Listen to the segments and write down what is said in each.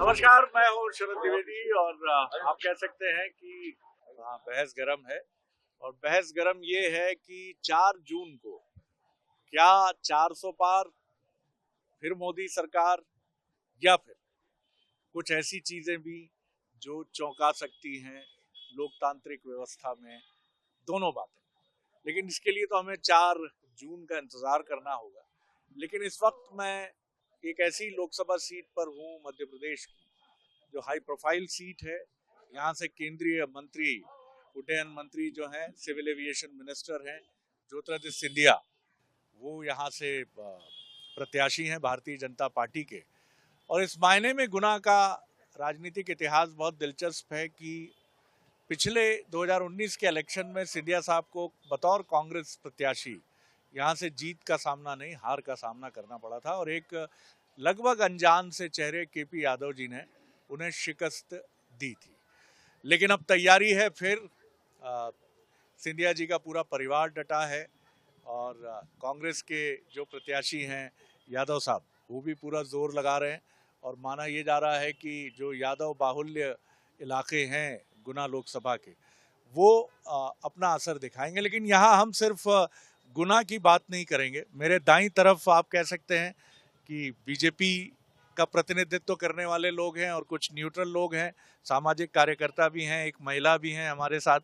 नमस्कार, मैं हूँ शरद द्विवेदी और आप कह सकते हैं कि बहस गरम है। और बहस गरम ये है कि 4 जून को क्या 400 पार, फिर मोदी सरकार, या फिर कुछ ऐसी चीजें भी जो चौंका सकती हैं लोकतांत्रिक व्यवस्था में, दोनों बातें। लेकिन इसके लिए तो हमें 4 जून का इंतजार करना होगा। लेकिन इस वक्त मैं एक ऐसी लोकसभा सीट पर हूँ मध्य प्रदेश की, जो हाई प्रोफाइल सीट है। यहाँ से केंद्रीय मंत्री, उड्डयन मंत्री जो हैं, सिविल एविएशन मिनिस्टर हैं ज्योतिरादित्य सिंधिया, वो यहाँ से प्रत्याशी हैं भारतीय जनता पार्टी के। और इस मायने में गुना का राजनीतिक इतिहास बहुत दिलचस्प है कि पिछले 2019 के इलेक्शन में सिंधिया साहब को बतौर कांग्रेस प्रत्याशी यहाँ से जीत का सामना नहीं, हार का सामना करना पड़ा था। और एक लगभग अनजान से चेहरे केपी यादव जी ने उन्हें शिकस्त दी थी। लेकिन अब तैयारी है, फिर सिंधिया जी का पूरा परिवार डटा है और कांग्रेस के जो प्रत्याशी हैं यादव साहब, वो भी पूरा जोर लगा रहे हैं। और माना ये जा रहा है कि जो यादव बाहुल्य इलाके हैं गुना लोकसभा के, वो अपना असर दिखाएंगे। लेकिन यहाँ हम सिर्फ गुना की बात नहीं करेंगे। मेरे दाईं तरफ आप कह सकते हैं कि बीजेपी का प्रतिनिधित्व करने वाले लोग हैं और कुछ न्यूट्रल लोग हैं, सामाजिक कार्यकर्ता भी हैं, एक महिला भी हैं हमारे साथ।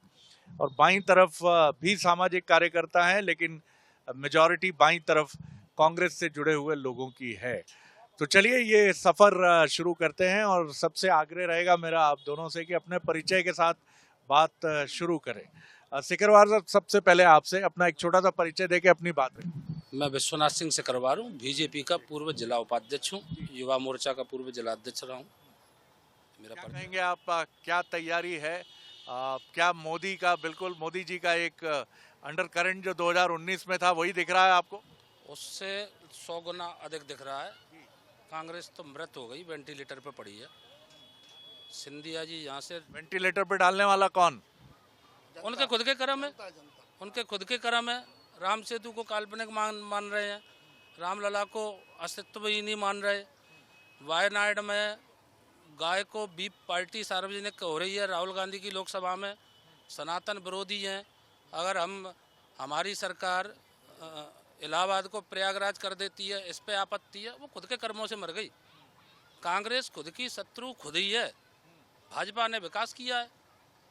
और बाईं तरफ भी सामाजिक कार्यकर्ता हैं, लेकिन मेजॉरिटी बाईं तरफ कांग्रेस से जुड़े हुए लोगों की है। तो चलिए ये सफर शुरू करते हैं। और सबसे आग्रह रहेगा मेरा आप दोनों से कि अपने परिचय के साथ बात शुरू करें। सिकरवार साहब, सबसे पहले आपसे अपना एक छोटा सा परिचय देके अपनी बात करें। मैं विश्वनाथ सिंह सिकरवार हूँ, बीजेपी का पूर्व जिला उपाध्यक्ष हूँ, युवा मोर्चा का पूर्व जिला अध्यक्ष रहा हूँ। क्या कहेंगे आप, क्या तैयारी है? क्या मोदी का, बिल्कुल मोदी जी का एक अंडर करंट जो 2019 में था वही दिख रहा है आपको? उससे 100 गुना अधिक दिख रहा है। कांग्रेस तो मृत हो गई, वेंटिलेटर पे पड़ी है। सिंधिया जी यहाँ से वेंटिलेटर पे डालने वाला कौन? उनके खुद के कर्म है, उनके खुद के कर्म है। राम सेतु को काल्पनिक मान रहे हैं, रामलला को अस्तित्व ही नहीं मान रहे। वायनाड में गाय को बीफ पार्टी सार्वजनिक हो रही है राहुल गांधी की लोकसभा में, सनातन विरोधी हैं। अगर हमारी सरकार इलाहाबाद को प्रयागराज कर देती है, इस पे आपत्ति है। वो खुद के कर्मों से मर गई। कांग्रेस खुद की शत्रु खुद ही है। भाजपा ने विकास किया है,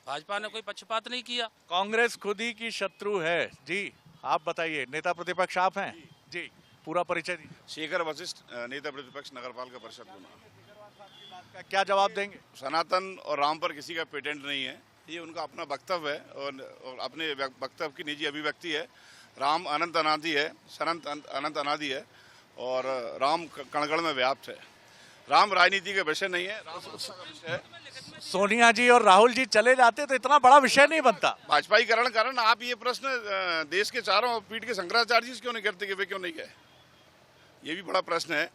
भाजपा ने कोई पक्षपात नहीं किया। कांग्रेस खुद ही की शत्रु है। जी आप बताइए, नेता प्रतिपक्ष आप हैं जी, पूरा परिचय दीजिए। शेखर वशिष्ठ, नेता प्रतिपक्ष नगरपालिका परिषद गुना। क्या जवाब देंगे? सनातन और राम पर किसी का पेटेंट नहीं है, ये उनका अपना वक्तव्य है और अपने वक्तव्य की निजी अभिव्यक्ति है। राम अनंत अनादि है, सनंत अनंत अनादि है और राम कण-कण में व्याप्त है। राम राजनीति के विषय नहीं है, राम विषय है। सोनिया जी और राहुल जी चले जाते तो इतना बड़ा विषय नहीं बनता। भाजपाईकरण कारण आप ये प्रश्न देश के चारों पीठ के शंकराचार्य जी क्यों नहीं करते कि वे क्यों नहीं गए? ये भी बड़ा प्रश्न है।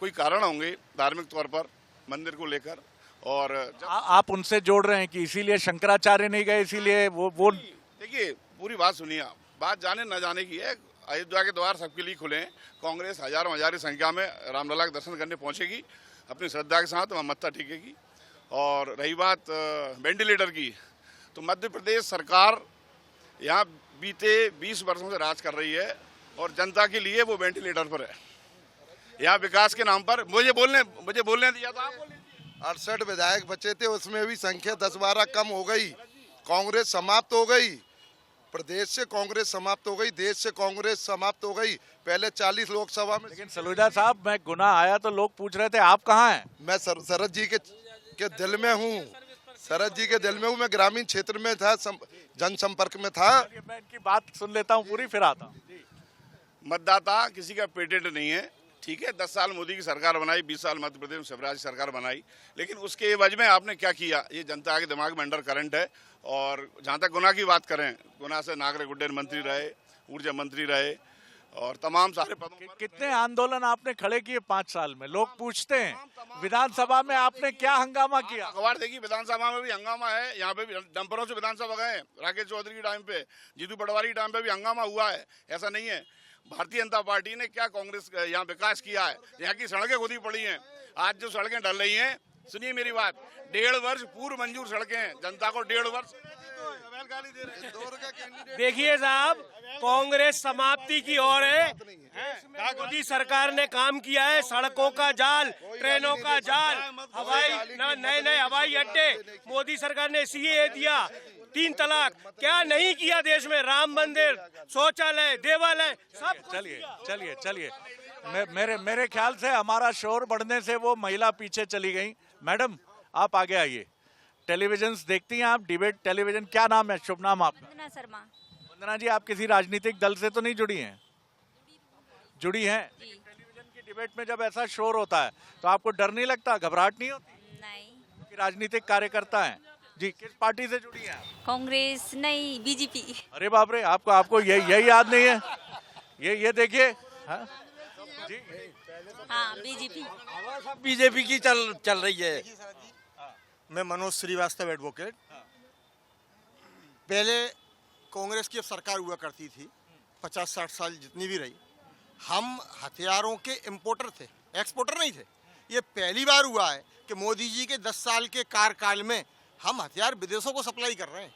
कोई कारण होंगे धार्मिक तौर पर मंदिर को लेकर। और आप उनसे जोड़ रहे हैं कि इसीलिए शंकराचार्य नहीं गए, इसीलिए वो देखिए, पूरी बात सुनिए आप। बात जाने न जाने की है। अयोध्या के द्वार सबके लिए खुले हैं। कांग्रेस हजारों की संख्या में रामलला के दर्शन करने पहुंचेगी, अपनी श्रद्धा के साथ वहाँ मत्था टेकेगी। और रही बात वेंटिलेटर की, तो मध्य प्रदेश सरकार यहाँ बीते 20 वर्षों से राज कर रही है और जनता के लिए वो वेंटिलेटर पर है। यहाँ विकास के नाम पर मुझे बोलने दिया था। आप बोलिए। 68 विधायक बचे थे, उसमें भी संख्या 10-12 कम हो गई। कांग्रेस समाप्त हो गई, प्रदेश से कांग्रेस समाप्त हो गई, देश से कांग्रेस समाप्त हो गई। पहले 40 लोकसभा में। लेकिन सलूजा साहब, मैं गुना आया तो लोग पूछ रहे थे आप कहाँ हैं? मैं शरद जी के दिल में हूँ, शरद जी के दिल में हूँ। मैं ग्रामीण क्षेत्र में था, जनसंपर्क में था। मैं इनकी बात सुन लेता हूँ पूरी, फिर आता हूँ। मतदाता किसी का पेटेंट नहीं है, ठीक है। 10 साल मोदी की सरकार बनाई, 20 साल मध्य प्रदेश में शिवराज सरकार बनाई, लेकिन उसके एवज में आपने क्या किया, ये जनता के दिमाग में अंडर करंट है। और जहाँ तक गुना की बात करें, गुना से नागरिक उड्डयन मंत्री रहे, ऊर्जा मंत्री रहे और तमाम सारे पदों पर। कितने आंदोलन आपने खड़े किए 5 साल में? लोग पूछते हैं विधानसभा में आपने क्या हंगामा किया? अखबार देखिए, विधानसभा में भी हंगामा है। यहाँ पे भी डंपरों से विधानसभा गए, राकेश चौधरी के टाइम पे, जीतू पटवारी के टाइम पे भी हंगामा हुआ है। ऐसा नहीं है। भारतीय जनता पार्टी ने क्या कांग्रेस यहाँ विकास किया है? यहाँ की सड़कें खुद ही पड़ी हैं। आज जो सड़कें डल रही हैं सुनिए मेरी बात, 1.5 वर्ष पूर्व मंजूर सड़कें हैं, जनता को 1.5 वर्ष। देखिए साहब, कांग्रेस समाप्ति की ओर है। मोदी सरकार ने काम किया है, सड़कों का जाल, ट्रेनों का जाल, नए हवाई अड्डे, मोदी सरकार ने सीए दिया, 3 तलाक, क्या नहीं किया देश में, राम मंदिर, शौचालय, देवालय, सब। चलिए मेरे ख्याल से हमारा शोर बढ़ने से वो महिला पीछे चली गई। मैडम आप आगे आइए। टेलीविजन देखती हैं आप, डिबेट टेलीविजन, क्या नाम है, शुभ नाम आपका? वंदना शर्मा। वंदना जी, आप किसी राजनीतिक दल से तो नहीं जुड़ी हैं? जुड़ी हैं। टेलीविजन की डिबेट में जब ऐसा शोर होता है तो आपको डर नहीं लगता, घबराहट नहीं होती? नहीं। कि राजनीतिक कार्यकर्ता हैं जी, किस पार्टी से जुड़ी हैं? कांग्रेस नहीं, बीजेपी। अरे बाप रे, आपको यही याद नहीं है? ये देखिए। हाँ जी, हाँ बीजेपी। बीजेपी की चल रही है। मैं मनोज श्रीवास्तव, एडवोकेट। पहले कांग्रेस की सरकार हुआ करती थी, 50-60 साल जितनी भी रही, हम हथियारों के इंपोर्टर थे, एक्सपोर्टर नहीं थे। ये पहली बार हुआ है कि मोदी जी के 10 साल के कार्यकाल में हम हथियार विदेशों को सप्लाई कर रहे हैं।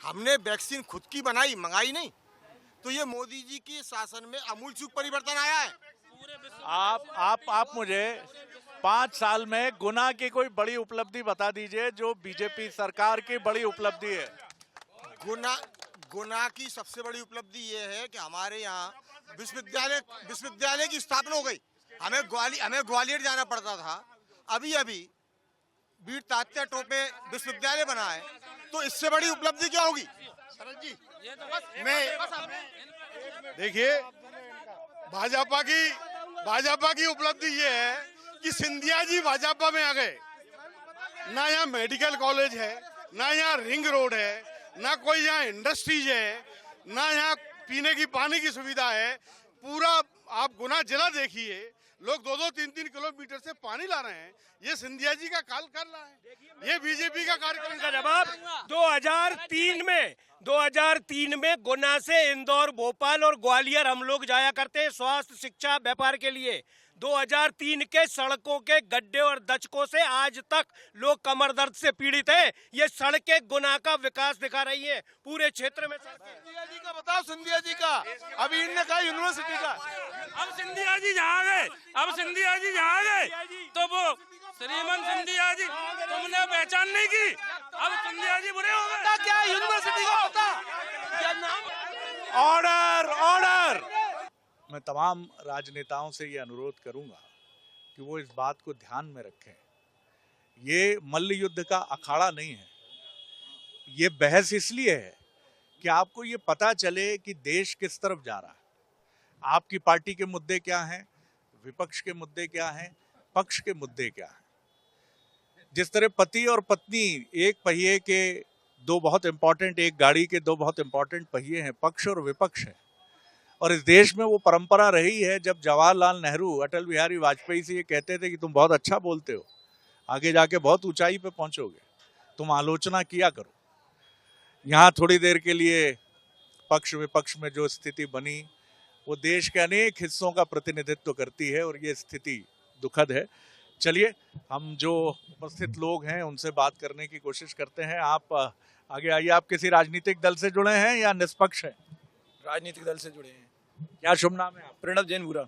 हमने वैक्सीन खुद की बनाई, मंगाई नहीं। तो ये मोदी जी के शासन में आमूलचूल परिवर्तन आया है। आप मुझे 5 साल में गुना की कोई बड़ी उपलब्धि बता दीजिए जो बीजेपी सरकार की बड़ी उपलब्धि है। गुना की सबसे बड़ी उपलब्धि ये है कि हमारे यहाँ विश्वविद्यालय की स्थापना हो गई। हमें ग्वालियर जाना पड़ता था, अभी वीर तात्या टोपे विश्वविद्यालय बना है, तो इससे बड़ी उपलब्धि क्या होगी? शरद जी, देखिए, भाजपा की उपलब्धि ये है कि सिंधिया जी भाजपा में आ गए। ना यहाँ मेडिकल कॉलेज है, ना यहाँ रिंग रोड है, ना कोई यहाँ इंडस्ट्रीज है, ना यहाँ पीने की पानी की सुविधा है। पूरा आप गुना जिला देखिए, लोग 2-2, 3-3 किलोमीटर से पानी ला रहे हैं। ये सिंधिया जी का काल कर रहा है, ये बीजेपी का कार्यक्रम का जवाब। 2003 में गुना से इंदौर, भोपाल और ग्वालियर हम लोग जाया करते हैं स्वास्थ्य, शिक्षा, व्यापार के लिए। 2003 के सड़कों के गड्ढे और दचकों से आज तक लोग कमर दर्द से पीड़ित हैं। ये सड़कें गुना का विकास दिखा रही हैं पूरे क्षेत्र में। सिंधिया जी का बताओ, सिंधिया जी का, अभी इनने कहा यूनिवर्सिटी का। अब सिंधिया जी जहाँ गए तो वो श्रीमंत सिंधिया जी तुमने पहचान नहीं की, अब सिंधिया जी बुरे हो गए। क्या यूनिवर्सिटी का पता? ऑर्डर। मैं तमाम राजनेताओं से ये अनुरोध करूंगा कि वो इस बात को ध्यान में रखें। ये मल्ल युद्ध का अखाड़ा नहीं है। ये बहस इसलिए है कि आपको ये पता चले कि देश किस तरफ जा रहा है, आपकी पार्टी के मुद्दे क्या हैं, विपक्ष के मुद्दे क्या हैं, पक्ष के मुद्दे क्या हैं। जिस तरह पति और पत्नी एक पहिए के दो बहुत इंपॉर्टेंट, एक गाड़ी के दो बहुत इंपॉर्टेंट पहिए हैं, पक्ष और विपक्ष है। और इस देश में वो परंपरा रही है, जब जवाहरलाल नेहरू अटल बिहारी वाजपेयी से ये कहते थे कि तुम बहुत अच्छा बोलते हो, आगे जाके बहुत ऊंचाई पे पहुंचोगे, तुम आलोचना किया करो। यहाँ थोड़ी देर के लिए पक्ष विपक्ष में जो स्थिति बनी वो देश के अनेक हिस्सों का प्रतिनिधित्व करती है और ये स्थिति दुखद है। चलिए हम जो उपस्थित लोग हैं उनसे बात करने की कोशिश करते हैं। आप आगे आइए। आप किसी राजनीतिक दल से जुड़े हैं या निष्पक्ष हैं? राजनीतिक दल से जुड़े हैं। क्या शुभ नाम है आप? प्रणव जैन बुरा।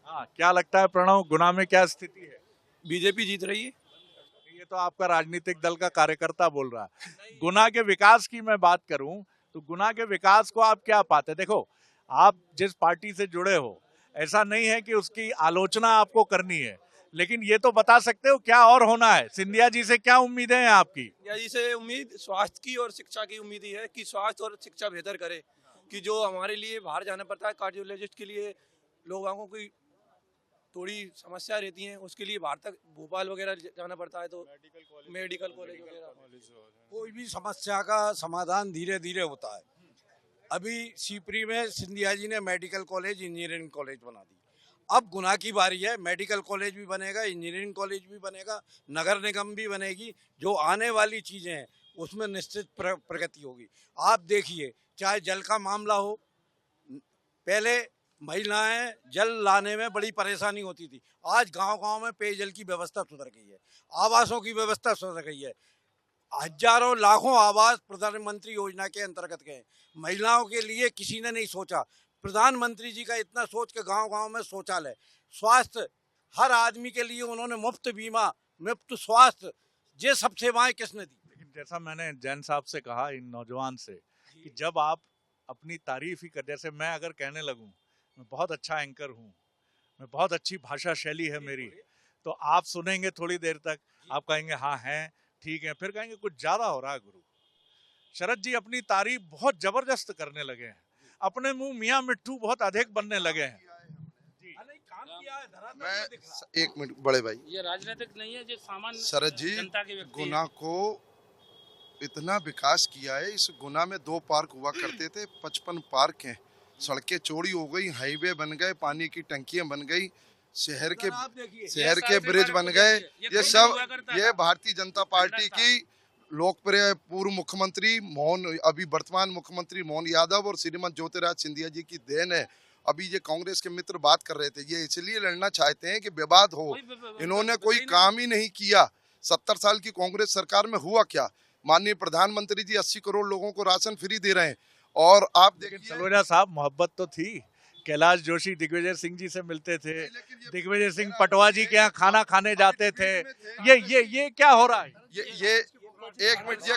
हाँ, क्या लगता है प्रणव, गुना में क्या स्थिति है? बीजेपी जीत रही है। ये तो आपका राजनीतिक दल का कार्यकर्ता बोल रहा है। गुना के विकास की मैं बात करूं तो गुना के विकास को आप क्या पाते हैं? देखो, आप जिस पार्टी से जुड़े हो, ऐसा नहीं है कि उसकी आलोचना आपको करनी है, लेकिन ये तो बता सकते हो क्या और होना है। सिंधिया जी से क्या उम्मीदें हैं आपकी? सिंधिया जी से उम्मीद स्वास्थ्य की और शिक्षा की उम्मीद ही है कि स्वास्थ्य और शिक्षा बेहतर करे, कि जो हमारे लिए बाहर जाना पड़ता है कार्डियोलॉजिस्ट के लिए, लोगों की थोड़ी समस्या रहती हैं, उसके लिए बाहर तक भोपाल वगैरह जाना पड़ता है, तो मेडिकल कॉलेज वगैरह। कोई भी समस्या का समाधान धीरे धीरे होता है। अभी सीपरी में सिंधिया जी ने मेडिकल कॉलेज, इंजीनियरिंग कॉलेज बना दी। अब गुना की बारी है, मेडिकल कॉलेज भी बनेगा, इंजीनियरिंग कॉलेज भी बनेगा, नगर निगम भी बनेगी। जो आने वाली चीज़ें हैं उसमें निश्चित प्रगति होगी। आप देखिए, चाहे जल का मामला हो, पहले महिलाएं जल लाने में बड़ी परेशानी होती थी। आज गांव-गांव में पेयजल की व्यवस्था सुधर गई है, आवासों की व्यवस्था सुधर गई है। हजारों लाखों आवास प्रधानमंत्री योजना के अंतर्गत गए। महिलाओं के लिए किसी ने नहीं सोचा। प्रधानमंत्री जी का इतना सोच के गांव-गांव में शौचालय, स्वास्थ्य, हर आदमी के लिए उन्होंने मुफ्त बीमा, मुफ्त स्वास्थ्य, ये सब सेवाएं किसने दी? लेकिन जैसा मैंने जैन साहब से कहा, इन नौजवान से, कि जब आप अपनी तारीफ ही कर, जैसे मैं अगर कहने लगूं मैं बहुत अच्छा एंकर हूं, मैं बहुत अच्छी भाषा शैली है मेरी, तो आप सुनेंगे थोड़ी देर तक, आप कहेंगे हाँ हैं, ठीक है, फिर कहेंगे कुछ ज्यादा हो रहा है गुरु। शरद जी अपनी तारीफ बहुत जबरदस्त करने लगे हैं, अपने मुंह मियां मिट्ठू बहुत अधिक बनने लगे हैं। मैं एक मिनट बड़े भाई, ये राजनीतिक नहीं है, ये सामान्य शरद जी जनता के व्यक्ति है। गुना को इतना विकास किया है। इस गुना में 2 पार्क हुआ करते थे, 55 पार्क हैं, सड़कें चौड़ी हो गई, हाईवे बन गए, पानी की टंकियां बन गई, शहर के ब्रिज बन गए। ये सब ये भारतीय जनता पार्टी की लोकप्रिय पूर्व मुख्यमंत्री अभी वर्तमान मुख्यमंत्री मोहन यादव और श्रीमती ज्योतिराज सिंधिया जी की देन है। अभी ये कांग्रेस के मित्र बात कर रहे थे, ये इसलिए लड़ना चाहते हैं कि विवाद हो। इन्होंने कोई काम ही नहीं किया। 70 साल की कांग्रेस सरकार में हुआ क्या? माननीय प्रधानमंत्री जी 80 करोड़ लोगों को राशन फ्री दे रहे हैं। और आप देखिए सलूजा साहब, मोहब्बत तो थी, कैलाश जोशी दिग्विजय सिंह जी से मिलते थे, दिग्विजय सिंह पटवा जी के यहाँ खाना खाने जाते थे। ये क्या हो रहा है? ये एक मिनट, ये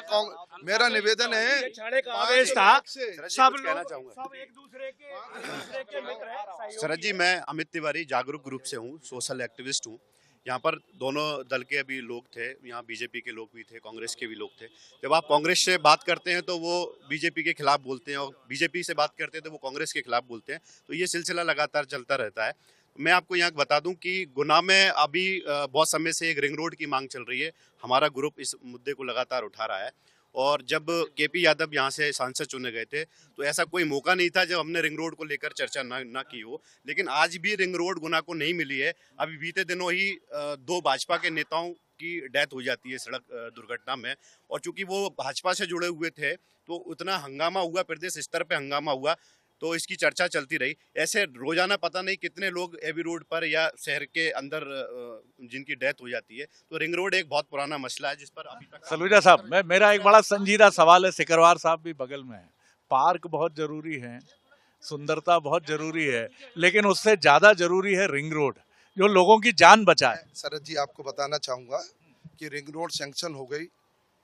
मेरा निवेदन है, आवेश था, सब कहना चाहूंगा। सब एक दूसरे के मित्र हैं। शरद जी, मैं अमित तिवारी जागरूक ग्रुप से हूँ, सोशल एक्टिविस्ट हूँ। यहाँ पर दोनों दल के अभी लोग थे, यहाँ बीजेपी के लोग भी थे, कांग्रेस के भी लोग थे। जब आप कांग्रेस से बात करते हैं तो वो बीजेपी के खिलाफ बोलते हैं, और बीजेपी से बात करते हैं तो वो कांग्रेस के खिलाफ बोलते हैं। तो ये सिलसिला लगातार चलता रहता है। मैं आपको यहाँ बता दूं कि गुना में अभी बहुत समय से एक रिंग रोड की मांग चल रही है। हमारा ग्रुप इस मुद्दे को लगातार उठा रहा है, और जब केपी यादव यहाँ से सांसद चुने गए थे तो ऐसा कोई मौका नहीं था जब हमने रिंग रोड को लेकर चर्चा ना की हो। लेकिन आज भी रिंग रोड गुना को नहीं मिली है। अभी बीते दिनों ही 2 भाजपा के नेताओं की डेथ हो जाती है सड़क दुर्घटना में, और चूंकि वो भाजपा से जुड़े हुए थे तो उतना हंगामा हुआ, प्रदेश स्तर पे हंगामा हुआ, तो इसकी चर्चा चलती रही। ऐसे रोजाना पता नहीं कितने लोग एबी रोड पर या शहर के अंदर जिनकी डेथ हो जाती है। तो रिंग रोड एक बहुत पुराना मसला है जिस पर अभी तक। सलूजा साहब, मेरा एक बड़ा संजीदा सवाल है, सिकरवार साहब भी बगल में है। पार्क बहुत जरूरी है, सुंदरता बहुत जरूरी है, लेकिन उससे ज्यादा जरूरी है रिंग रोड, जो लोगों की जान बचाए। शरद जी आपको बताना चाहूंगा कि रिंग रोड सैंक्शन हो गई,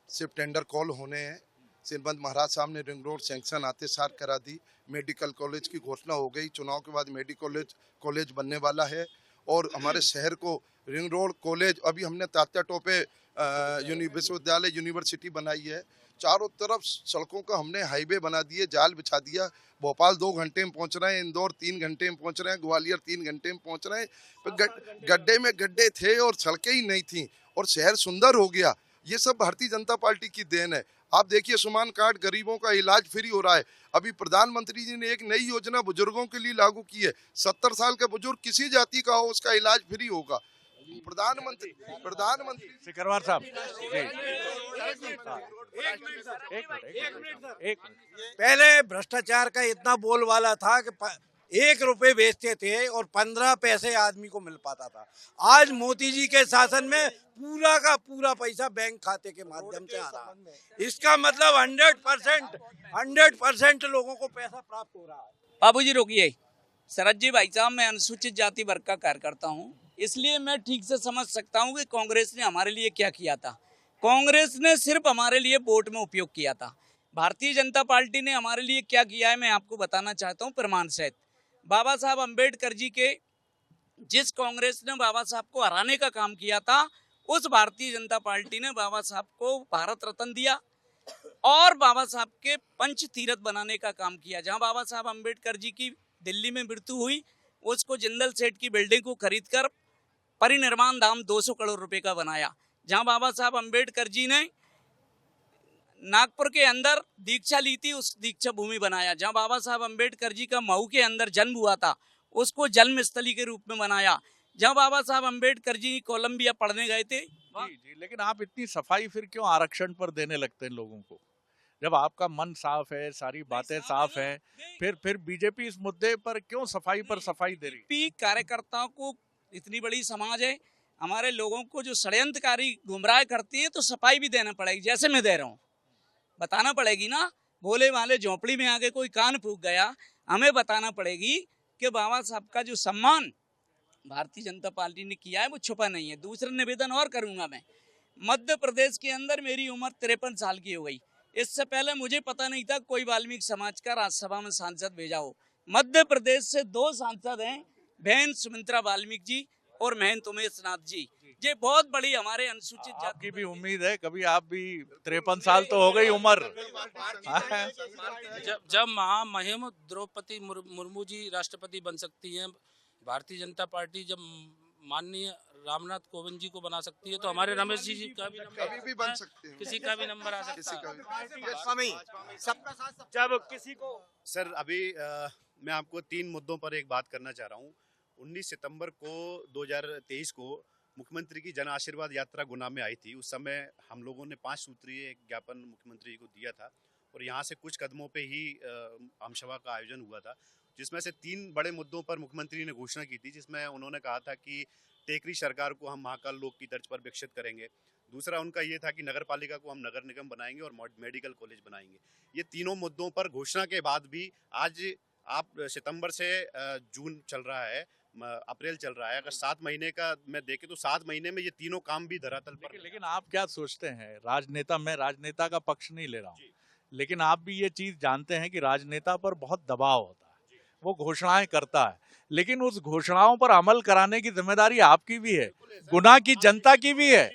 सिर्फ टेंडर कॉल होने हैं। श्रीमंत महाराज साहब ने रिंग रोड सैंक्शन आते सार करा दी। मेडिकल कॉलेज की घोषणा हो गई, चुनाव के बाद मेडिकल कॉलेज बनने वाला है। और हमारे शहर को रिंग रोड कॉलेज, अभी हमने तात्या टोपे विश्वविद्यालय यूनिवर्सिटी बनाई है। चारों तरफ सड़कों का हमने हाईवे बना दिए, जाल बिछा दिया। भोपाल 2 घंटे में पहुंच रहे हैं, इंदौर 3 घंटे में पहुंच रहे हैं, ग्वालियर 3 घंटे में पहुंच रहे हैं। गड्ढे में गड्ढे थे और सड़कें ही नहीं थी, और शहर सुंदर हो गया। ये सब भारतीय जनता पार्टी की देन है। आप देखिए, आयुष्मान कार्ड, गरीबों का इलाज फ्री हो रहा है। अभी प्रधानमंत्री जी ने एक नई योजना बुजुर्गों के लिए लागू की है। 70 साल का बुजुर्ग किसी जाति का हो, उसका इलाज फ्री होगा। प्रधानमंत्री सिकरवार साहब, एक पहले भ्रष्टाचार का इतना बोलबाला था कि 1 रुपए बेचते थे और 15 पैसे आदमी को मिल पाता था। आज मोदी जी के शासन में पूरा का पूरा पैसा बैंक खाते के माध्यम से आ रहा है। इसका मतलब 100% लोगों को पैसा प्राप्त हो रहा है। बाबूजी रोकिए। शरद जी भाई साहब, मैं अनुसूचित जाति वर्ग का कार्यकर्ता हूँ, इसलिए मैं ठीक से समझ सकता हूँ कि कांग्रेस ने हमारे लिए क्या किया था। कांग्रेस ने सिर्फ हमारे लिए वोट में उपयोग किया था। भारतीय जनता पार्टी ने हमारे लिए क्या किया है मैं आपको बताना चाहता हूँ प्रमाण सहित। बाबा साहब अम्बेडकर जी के, जिस कांग्रेस ने बाबा साहब को हराने का काम किया था, उस भारतीय जनता पार्टी ने बाबा साहब को भारत रत्न दिया और बाबा साहब के पंच तीर्थ बनाने का काम किया। जहां बाबा साहब अम्बेडकर जी की दिल्ली में मृत्यु हुई, उसको जिंदल सेठ की बिल्डिंग को खरीदकर परिनिर्माण धाम 200 करोड़ रुपए का बनाया। जहां बाबा साहब अम्बेडकर जी ने नागपुर के अंदर दीक्षा ली थी, उस दीक्षा भूमि बनाया। जहां बाबा साहब अम्बेडकर जी का मऊ के अंदर जन्म हुआ था, उसको जन्म स्थली के रूप में बनाया। जहां बाबा साहब अम्बेडकर जी कोलंबिया पढ़ने गए थे। जी, लेकिन आप इतनी सफाई फिर क्यों आरक्षण पर देने लगते हैं लोगों को? जब आपका मन साफ है, सारी बातें साफ हैं, फिर बीजेपी इस मुद्दे पर क्यों सफाई पर सफाई दे रही? बीजेपी कार्यकर्ताओं को, इतनी बड़ी समाज है, हमारे लोगों को जो षड्यंत्रकारी गुमराह करती है, तो सफाई भी देना पड़ेगी। जैसे मैं दे रहा हूँ, बताना पड़ेगी ना। भोले वाले झोंपड़ी में आके कोई कान फूंक गया, हमें बताना पड़ेगी कि बाबा साहब का जो सम्मान भारतीय जनता पार्टी ने किया है वो छुपा नहीं है। दूसरा निवेदन और करूंगा मैं, मध्य प्रदेश के अंदर मेरी उम्र 53 साल की हो गई। इससे पहले मुझे पता नहीं था कोई वाल्मीकि समाज का राज्यसभा में सांसद भेजा हो। मध्य प्रदेश से 2 सांसद हैं, बहन सुमित्रा वाल्मीकि जी और महंत उमेश नाथ जी। ये बहुत बड़ी हमारे अनुसूचित जाति आपकी भी उम्मीद है, कभी आप भी 53 साल तो हो गई उम्र। जब महामहिम द्रौपदी मुर्मू जी राष्ट्रपति बन सकती हैं, भारतीय जनता पार्टी जब माननीय रामनाथ कोविंद जी को बना सकती है, तो हमारे रमेश जी का भी कभी भी बन सकते हैं, किसी का भी नंबर आ सकता है। जब किसी को सर अभी मैं आपको 3 मुद्दों पर एक बात करना चाह रहा हूँ। 19 सितंबर को 2023 को मुख्यमंत्री की जन आशीर्वाद यात्रा गुना में आई थी। उस समय हम लोगों ने 5 सूत्रीय एक ज्ञापन मुख्यमंत्री को दिया था और यहाँ से कुछ कदमों पे ही आमसभा का आयोजन हुआ था, जिसमें से 3 बड़े मुद्दों पर मुख्यमंत्री ने घोषणा की थी। जिसमें उन्होंने कहा था कि टेकरी सरकार को हम महाकाल लोक की तर्ज पर विकसित करेंगे। दूसरा उनका ये था कि नगर पालिका को हम नगर निगम बनाएंगे और मेडिकल कॉलेज बनाएंगे। ये तीनों मुद्दों पर घोषणा के बाद भी आज आप सितंबर से जून चल रहा है, अप्रैल चल रहा है, अगर 7 महीने का मैं देखे तो 7 महीने में ये तीनों काम भी धरातल पर। लेकिन आप क्या सोचते हैं, राजनेता, मैं राजनेता का पक्ष नहीं ले रहा हूँ, लेकिन आप भी ये चीज जानते हैं कि राजनेता पर बहुत दबाव होता है, वो घोषणाएं करता है, लेकिन उस घोषणाओं पर अमल कराने की जिम्मेदारी आपकी भी है, गुना की जनता की भी है।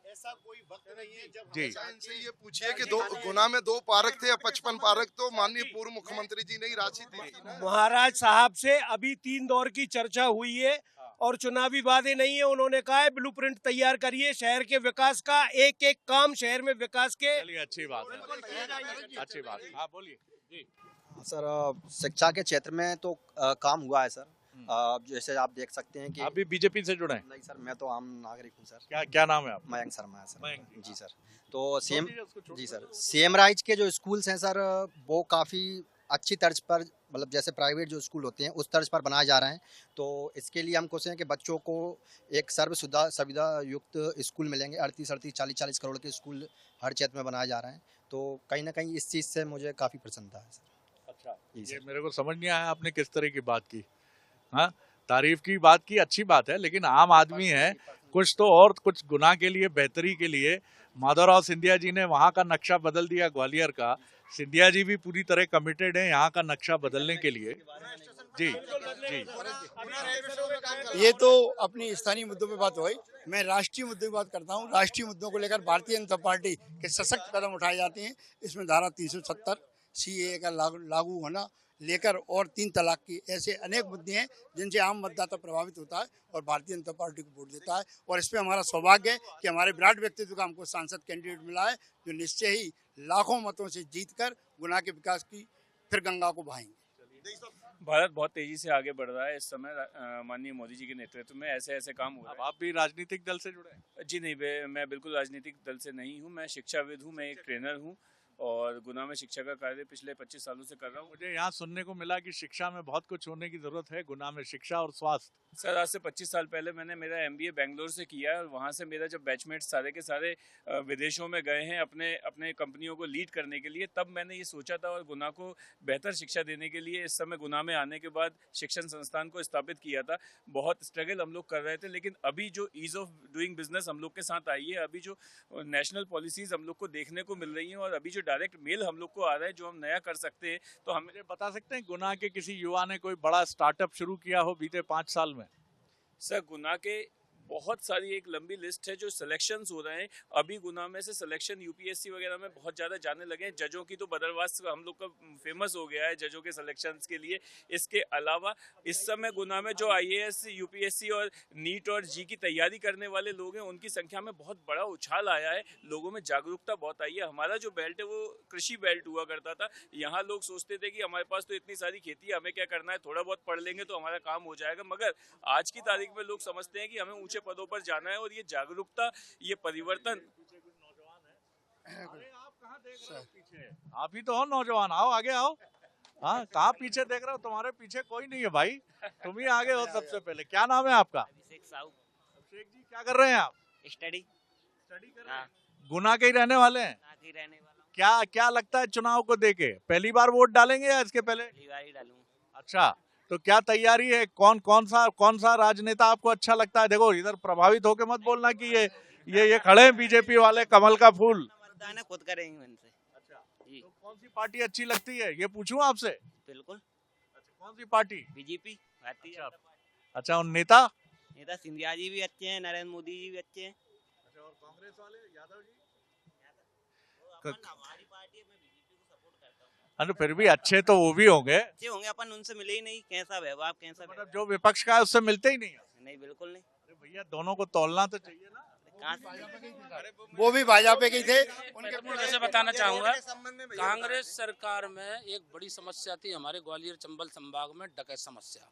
ऐसा कोई वक्त नहीं है जब जी इनसे ये पूछिए कि गुना में 2 पार्क थे या 55 पार्क, तो माननीय पूर्व मुख्यमंत्री जी ने ही राशि दी थी ना। महाराज साहब से अभी 3 दौर की चर्चा हुई है और चुनावी वादे नहीं है। उन्होंने कहा है ब्लूप्रिंट तैयार करिए शहर के विकास का, एक एक काम शहर में विकास के। चलिए, अच्छी बात है, अच्छी बात है। हाँ बोलिए जी। सर शिक्षा के क्षेत्र में तो काम हुआ है सर। जैसे आप देख सकते हैं कि आप भी बीजेपी से जुड़े हैं? नहीं सर, मैं तो आम नागरिक हूँ सर। क्या नाम है आप? मयंक शर्मा है सर। मयंक जी सर। तो सेम जी सर, सेम राइज के जो स्कूल्स हैं सर, वो काफ़ी अच्छी तर्ज पर, मतलब जैसे प्राइवेट जो स्कूल होते हैं उस तर्ज पर बनाए जा रहे हैं। तो इसके लिए हम कोशिश हैं कि बच्चों को एक सर्व सुविधा युक्त स्कूल मिलेंगे। 38 40 करोड़ के स्कूल हर क्षेत्र में बनाए जा रहे हैं। तो कहीं ना कहीं इस चीज़ से मुझे काफ़ी प्रसन्नता है सर। अच्छा, ये मेरे को समझ नहीं आया आपने किस तरह की बात की। हाँ, तारीफ की बात की, अच्छी बात है, लेकिन आम आदमी है, कुछ तो और कुछ गुना के लिए, बेहतरी के लिए माधवराव सिंधिया जी ने वहाँ का नक्शा बदल दिया, ग्वालियर का। सिंधिया जी भी पूरी तरह कमिटेड है यहाँ का नक्शा बदलने के लिए। जी जी। ये तो अपनी स्थानीय मुद्दों पे बात हो गई, मैं राष्ट्रीय मुद्दों की बात करता हूँ। राष्ट्रीय मुद्दों को लेकर भारतीय जनता पार्टी के सशक्त कदम उठाए जाते हैं। इसमें धारा 370 CAA का लागू होना लेकर और 3 तलाक की, ऐसे अनेक मुद्दे हैं जिनसे आम मतदाता प्रभावित होता है और भारतीय जनता पार्टी को वोट देता है। और इस पर हमारा सौभाग्य है कि हमारे विराट व्यक्तित्व का हमको सांसद कैंडिडेट मिला है, जो निश्चय ही लाखों मतों से जीतकर गुना के विकास की फिर गंगा को बहाएंगे। भारत बहुत तेजी से आगे बढ़ रहा है इस समय माननीय मोदी जी के नेतृत्व में। ऐसे काम हो रहे हैं। आप भी राजनीतिक दल से जुड़े हैं? जी नहीं, मैं बिल्कुल राजनीतिक दल से नहीं हूँ। मैं शिक्षाविद हूँ, मैं एक ट्रेनर हूँ और गुना में शिक्षा का कार्य पिछले 25 सालों से कर रहा हूँ। मुझे यहाँ सुनने को मिला कि शिक्षा में बहुत कुछ होने की जरूरत है, गुना में शिक्षा और स्वास्थ्य। सर, आज से 25 साल पहले मैंने मेरा MBA बेंगलोर से किया है और वहाँ से मेरा जब बैचमेट्स सारे के सारे विदेशों में गए हैं अपने कंपनियों को लीड करने के लिए, तब मैंने ये सोचा था और गुना को बेहतर शिक्षा देने के लिए इस समय गुना में आने के बाद शिक्षण संस्थान को स्थापित किया था। बहुत स्ट्रगल हम लोग कर रहे थे, लेकिन अभी जो ईज ऑफ डूइंग बिजनेस हम लोग के साथ आई है, अभी जो नेशनल पॉलिसीज हम लोग को देखने को मिल रही हैं और अभी जो डायरेक्ट मेल हम लोग को आ रहा है जो हम नया कर सकते हैं, तो हम मुझे बता सकते हैं गुना के किसी युवा ने कोई बड़ा स्टार्टअप शुरू किया हो बीते 5 साल में? सर, गुना के बहुत सारी एक लंबी लिस्ट है जो सिलेक्शंस हो रहे हैं। अभी गुना में से सिलेक्शन UPSC वगैरह में बहुत ज़्यादा जाने लगे हैं। जजों की तो बदरवास हम लोग का फेमस हो गया है जजों के सिलेक्शंस के लिए। इसके अलावा इस समय गुना में जो IAS, UPSC और नीट और जी की तैयारी करने वाले लोग हैं, उनकी संख्या में बहुत बड़ा उछाल आया है। लोगों में जागरूकता बहुत आई है। हमारा जो बेल्ट है वो कृषि बेल्ट हुआ करता था। यहाँ लोग सोचते थे कि हमारे पास तो इतनी सारी खेती है, हमें क्या करना है, थोड़ा बहुत पढ़ लेंगे तो हमारा काम हो जाएगा। मगर आज की तारीख में लोग समझते हैं कि हमें ऊंचे पदों पर जाना है और ये जागरूकता, ये परिवर्तन। आप कहाँ देख रहे हो पीछे? आप ही तो हो नौजवान, आओ आगे आओ। हाँ, कहाँ पीछे देख रहे हो? तुम्हारे पीछे कोई नहीं है भाई, तुम ही आगे हो सबसे पहले। क्या नाम है आपका? अभिषेक जी, क्या कर रहे हैं आप? स्टडी कर रहे हैं? गुना के ही रहने वाले हैं? क्या लगता है चुनाव को देके? पहली बार वोट डालेंगे या इसके पहले? पहली बार ही डालूंगा। अच्छा, तो क्या तैयारी है? कौन सा राजनेता आपको अच्छा लगता है? देखो इधर प्रभावित होके मत बोलना कि ये खड़े हैं बीजेपी वाले, कमल का फूल। खुद करेंगे उनसे। अच्छा, तो कौन सी पार्टी अच्छी लगती है ये पूछूं आपसे? बिल्कुल। अच्छा, कौन सी पार्टी? बीजेपी। अच्छा, और नेता सिंधिया जी भी अच्छे हैं, नरेंद्र मोदी जी भी अच्छे हैं। अच्छा, और कांग्रेस वाले यादव जी? हमारी पार्टी है, मैं बीजेपी को सपोर्ट करता हूँ। अरे फिर भी अच्छे तो वो भी होंगे। अच्छे होंगे, अपन उनसे मिले ही नहीं। कैसा व्यवहार, कैसा मतलब जो विपक्ष का है उससे मिलते ही नहीं? नहीं, बिल्कुल नहीं। अरे भैया, दोनों को तोलना तो चाहिए ना। वो भी भाजपा के थे। जैसे बताना चाहूंगा, कांग्रेस सरकार में एक बड़ी समस्या थी हमारे ग्वालियर चंबल संभाग में, डकैत समस्या।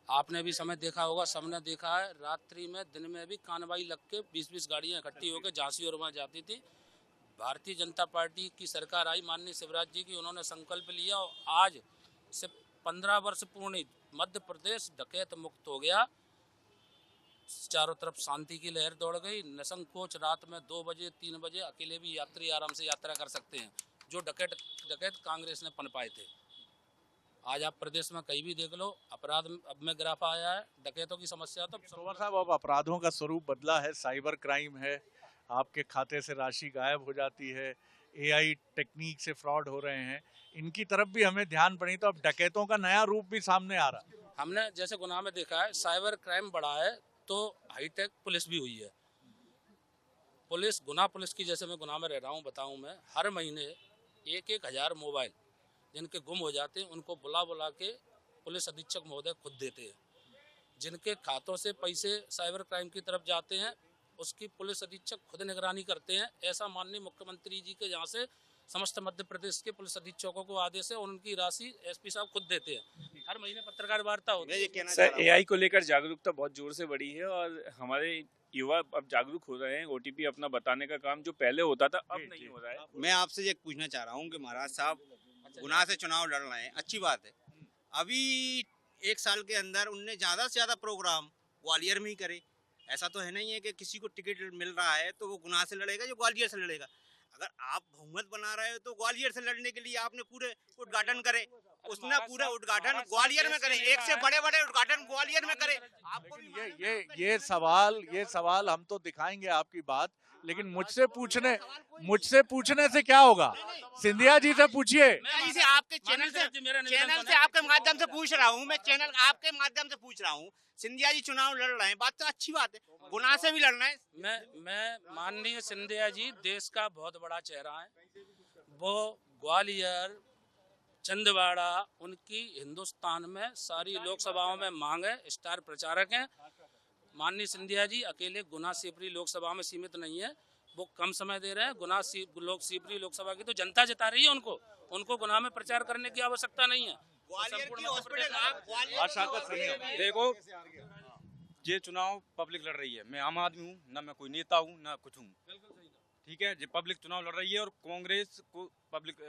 आपने भी समय देखा होगा, सबने देखा है, रात्रि में दिन में भी कानवाई लग के 20-20 गाड़ियां इकट्ठी होकर झांसी और वहां जाती थी। भारतीय जनता पार्टी की सरकार आई, माननीय शिवराज जी की, उन्होंने संकल्प लिया और आज से 15 वर्ष पूर्ण मध्य प्रदेश डकैत मुक्त हो गया। चारों तरफ शांति की लहर दौड़ गई। निसंकोच रात में 2 बजे 3 बजे अकेले भी यात्री आराम से यात्रा कर सकते हैं, जो डकैत कांग्रेस ने पनपाए थे। आज आप प्रदेश में कहीं भी देख लो, अपराध अब में गिराफ आया है, डकैतों की समस्या तो साहब अब अपराधों का स्वरूप बदला है, साइबर क्राइम है, आपके खाते से राशि गायब हो जाती है, एआई टेक्निक से फ्रॉड हो रहे हैं, इनकी तरफ भी हमें ध्यान पड़ी। तो अब डकैतों का नया रूप भी सामने आ रहा है। हमने जैसे गुना में देखा है, साइबर क्राइम बढ़ा है तो हाईटेक पुलिस भी हुई है। पुलिस, गुना पुलिस की, जैसे मैं गुना में रह रहा हूँ, बताऊँ मैं, हर महीने 1-1 हज़ार मोबाइल जिनके गुम हो जाते हैं उनको बुला के पुलिस अधीक्षक महोदय खुद देते हैं। जिनके खातों से पैसे साइबर क्राइम की तरफ जाते हैं उसकी पुलिस अधीक्षक खुद निगरानी करते हैं। ऐसा माननीय मुख्यमंत्री जी के यहाँ से समस्त मध्य प्रदेश के पुलिस अधीक्षकों को आदेश है और उनकी राशि एसपी साहब खुद देते हैं। हर महीने पत्रकार वार्ता होती है। सर, एआई को लेकर जागरूकता बहुत जोर से बढ़ी है और हमारे युवा अब जागरूक हो रहे हैं। ओटीपी अपना बताने का काम जो पहले होता था अब नहीं हो रहा है। मैं आपसे ये पूछना चाह रहा हूँ कि महाराज साहब गुना से चुनाव लड़ रहे हैं, अच्छी बात है। अभी 1 साल के अंदर उनने ज़्यादा से ज़्यादा प्रोग्राम ग्वालियर में ही करे। ऐसा तो है नहीं है कि किसी को टिकट मिल रहा है तो वो गुना से लड़ेगा, जो ग्वालियर से लड़ेगा। अगर आप बहुमत बना रहे हो तो ग्वालियर से लड़ने के लिए आपने पूरे उद्घाटन करे, उसने पूरा उद्घाटन ग्वालियर में करे, एक से बड़े उद्घाटन ग्वालियर में करे। आपको भी ये सवाल हम तो दिखाएंगे आपकी बात, लेकिन मुझसे पूछने से क्या होगा? सिंधिया जी से पूछिए। मैं इसे आपके चैनल से आपके माध्यम से पूछ रहा हूँ, मैं चैनल आपके माध्यम से पूछ रहा हूँ। सिंधिया जी चुनाव लड़ रहे हैं, बात तो अच्छी बात है, गुना से भी लड़ना है। मैं माननीय सिंधिया जी देश का बहुत बड़ा चेहरा है। वो ग्वालियर, छिंदवाड़ा, उनकी हिंदुस्तान में सारी लोकसभाओं में मांग है, स्टार प्रचारक हैं। माननीय सिंधिया जी अकेले गुना सीपरी लोकसभा में सीमित नहीं है, वो कम समय दे रहे हैं। गुना सीपरी लोकसभा की तो जनता जिता रही है उनको गुना में प्रचार करने की आवश्यकता नहीं है। देखो, ये चुनाव पब्लिक लड़ रही है, मैं आम आदमी हूँ, ना मैं कोई नेता हूँ ना कुछ हूँ, ठीक है। ये पब्लिक चुनाव लड़ रही है और कांग्रेस को पब्लिक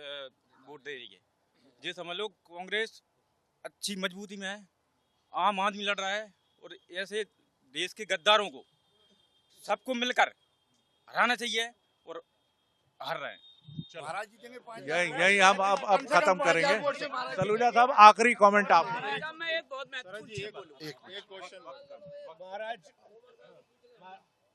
वोट दे रही है। ये समझ लो कांग्रेस अच्छी मजबूती में है, आम आदमी लड़ रहा है और ऐसे देश के गद्दारों को सबको मिलकर हराना चाहिए और हार रहे हैं। यही हम अब खत्म करेंगे। सलूजा साहब, आखिरी कमेंट आप। मैं एक बहुत महत्वपूर्ण चीज बोलूं। एक क्वेश्चन महाराज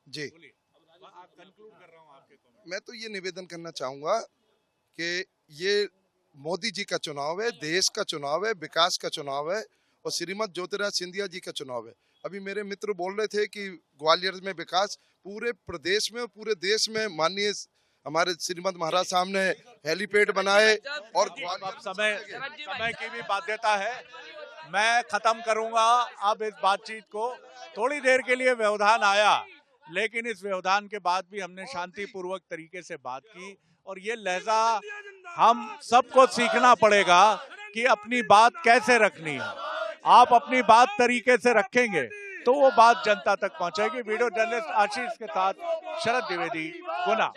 जी, कंक्लूड कर रहा हूं आपके कमेंट। मैं तो ये निवेदन करना चाहूंगा कि ये मोदी जी का चुनाव है, देश का चुनाव है, विकास का चुनाव है और श्रीमती ज्योतिरादित्य सिंधिया जी का चुनाव है। अभी मेरे मित्र बोल रहे थे कि ग्वालियर में विकास, पूरे प्रदेश में, पूरे देश में माननीय हमारे श्रीमद महाराज साहब ने हेलीपैड बनाए और समय की भी बाध्यता है। मैं खत्म करूंगा अब इस बातचीत को। थोड़ी देर के लिए व्यवधान आया, लेकिन इस व्यवधान के बाद भी हमने शांतिपूर्वक तरीके से बात की और ये लहजा हम सबको सीखना पड़ेगा कि अपनी बात कैसे रखनी है। आप अपनी बात तरीके से रखेंगे तो वो बात जनता तक पहुंचेगी। वीडियो जर्नलिस्ट आशीष के साथ शरद द्विवेदी, गुना।